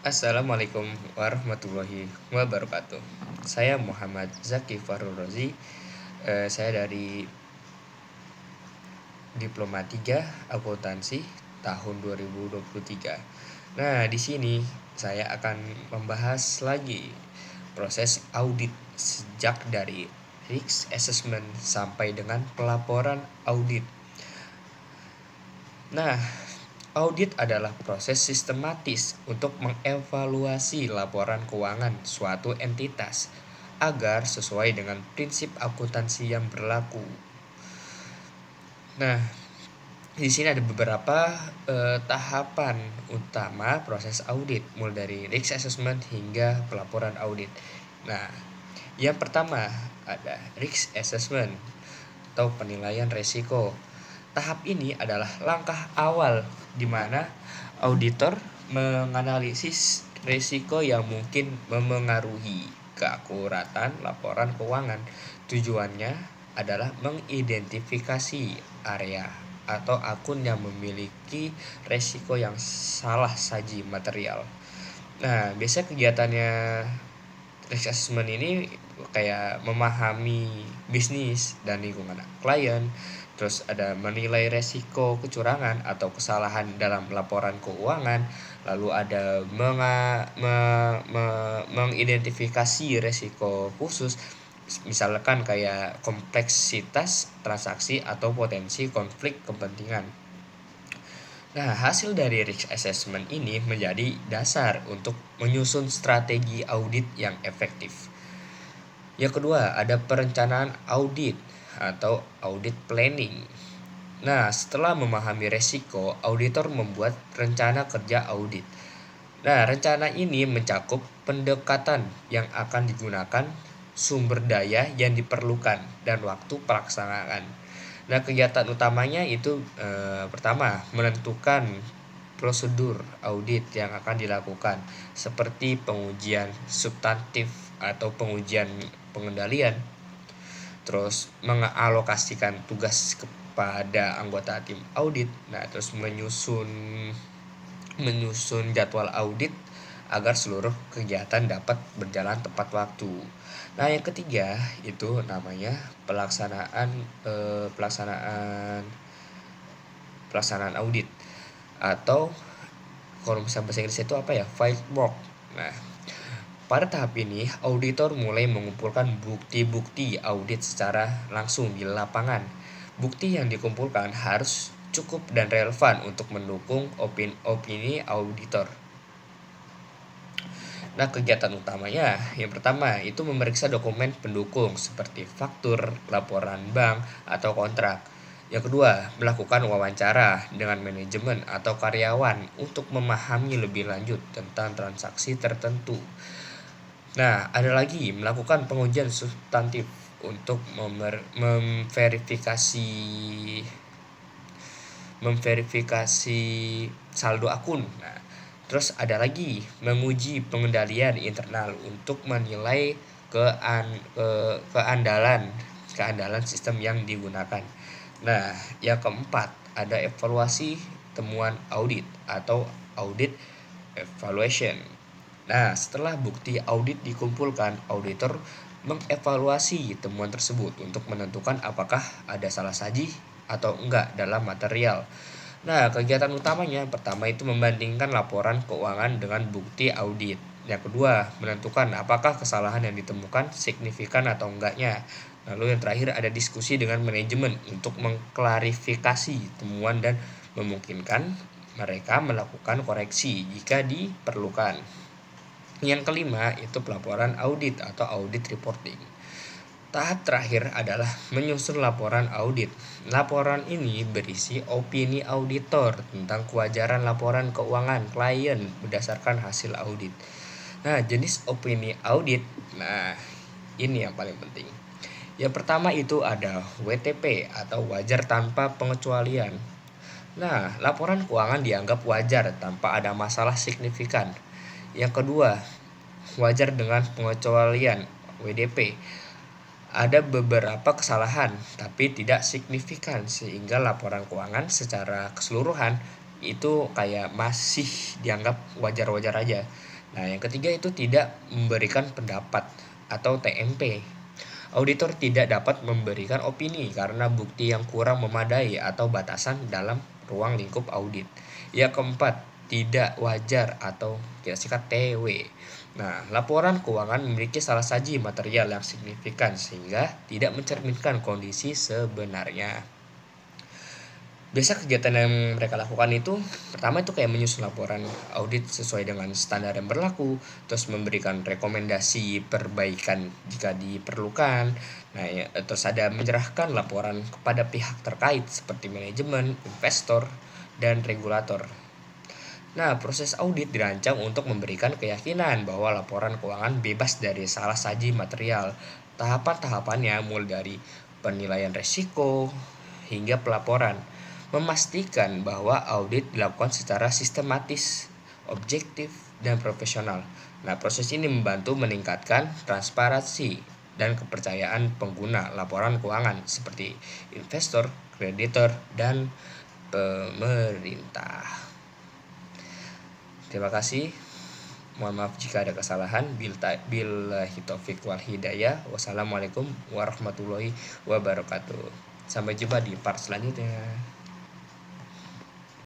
Assalamualaikum warahmatullahi wabarakatuh. Saya Muhammad Zaki Farul Rozi. Saya dari Diploma 3 Akuntansi tahun 2023. Nah, di sini saya akan membahas lagi proses audit sejak dari risk assessment sampai dengan pelaporan audit. Nah, audit adalah proses sistematis untuk mengevaluasi laporan keuangan suatu entitas agar sesuai dengan prinsip akuntansi yang berlaku. Nah, di sini ada beberapa tahapan utama proses audit, mulai dari risk assessment hingga pelaporan audit. Nah, yang pertama ada risk assessment atau penilaian resiko. Tahap ini adalah langkah awal di mana auditor menganalisis risiko yang mungkin memengaruhi keakuratan laporan keuangan. Tujuannya adalah mengidentifikasi area atau akun yang memiliki risiko yang salah saji material. Nah, biasanya kegiatannya risk assessment ini kayak memahami bisnis dan lingkungan klien, terus ada menilai resiko kecurangan atau kesalahan dalam laporan keuangan, lalu ada mengidentifikasi resiko khusus, misalkan kayak kompleksitas transaksi atau potensi konflik kepentingan. Nah, hasil dari risk assessment ini menjadi dasar untuk menyusun strategi audit yang efektif. Yang kedua, ada perencanaan audit atau audit planning. Nah, setelah memahami resiko, auditor membuat rencana kerja audit. Nah, rencana ini mencakup pendekatan yang akan digunakan, sumber daya yang diperlukan, dan waktu pelaksanaan. Nah, kegiatan utamanya itu pertama, menentukan prosedur audit yang akan dilakukan seperti pengujian substantif atau pengujian pengendalian, terus mengalokasikan tugas kepada anggota tim audit. Nah, terus menyusun jadwal audit agar seluruh kegiatan dapat berjalan tepat waktu. Nah, yang ketiga itu namanya pelaksanaan audit, atau kalau misalnya bahasa Inggris itu apa ya, field work. Nah, pada tahap ini auditor mulai mengumpulkan bukti-bukti audit secara langsung di lapangan. Bukti yang dikumpulkan harus cukup dan relevan untuk mendukung opini auditor. Nah, kegiatan utamanya yang pertama itu memeriksa dokumen pendukung seperti faktur, laporan bank, atau kontrak. Yang kedua, melakukan wawancara dengan manajemen atau karyawan untuk memahami lebih lanjut tentang transaksi tertentu. Nah, ada lagi melakukan pengujian substantif untuk memverifikasi saldo akun. Nah, terus ada lagi menguji pengendalian internal untuk menilai keandalan sistem yang digunakan. Nah, yang keempat ada evaluasi temuan audit atau audit evaluation. Nah, setelah bukti audit dikumpulkan, auditor mengevaluasi temuan tersebut untuk menentukan apakah ada salah saji atau enggak dalam material. Nah, kegiatan utamanya pertama itu membandingkan laporan keuangan dengan bukti audit. Yang kedua, menentukan apakah kesalahan yang ditemukan signifikan atau enggaknya. Lalu yang terakhir ada diskusi dengan manajemen untuk mengklarifikasi temuan dan memungkinkan mereka melakukan koreksi jika diperlukan. Yang kelima itu pelaporan audit atau audit reporting. Tahap terakhir adalah menyusun laporan audit. Laporan ini berisi opini auditor tentang kewajaran laporan keuangan klien berdasarkan hasil audit. Nah, jenis opini audit, nah ini yang paling penting. Yang pertama itu ada WTP atau wajar tanpa pengecualian. Nah, laporan keuangan dianggap wajar tanpa ada masalah signifikan. Yang kedua, wajar dengan pengecualian, WDP. Ada beberapa kesalahan tapi tidak signifikan sehingga laporan keuangan secara keseluruhan itu kayak masih dianggap wajar-wajar aja. Nah, yang ketiga itu tidak memberikan pendapat atau TMP. Auditor tidak dapat memberikan opini karena bukti yang kurang memadai atau batasan dalam ruang lingkup audit. Yang keempat, tidak wajar atau kita singkat TW. Nah, laporan keuangan memiliki salah saji material yang signifikan sehingga tidak mencerminkan kondisi sebenarnya. Biasa kegiatan yang mereka lakukan itu pertama itu kayak menyusun laporan audit sesuai dengan standar yang berlaku, terus memberikan rekomendasi perbaikan jika diperlukan. Nah, ya, terus ada menyerahkan laporan kepada pihak terkait seperti manajemen, investor, dan regulator. Nah, proses audit dirancang untuk memberikan keyakinan bahwa laporan keuangan bebas dari salah saji material. Tahapan-tahapannya mulai dari penilaian resiko hingga pelaporan, memastikan bahwa audit dilakukan secara sistematis, objektif, dan profesional. Nah, proses ini membantu meningkatkan transparansi dan kepercayaan pengguna laporan keuangan seperti investor, kreditor, dan pemerintah. Terima kasih. Mohon maaf jika ada kesalahan. Billahi taufiq wal hidayah. Wassalamualaikum warahmatullahi wabarakatuh. Sampai jumpa di part selanjutnya.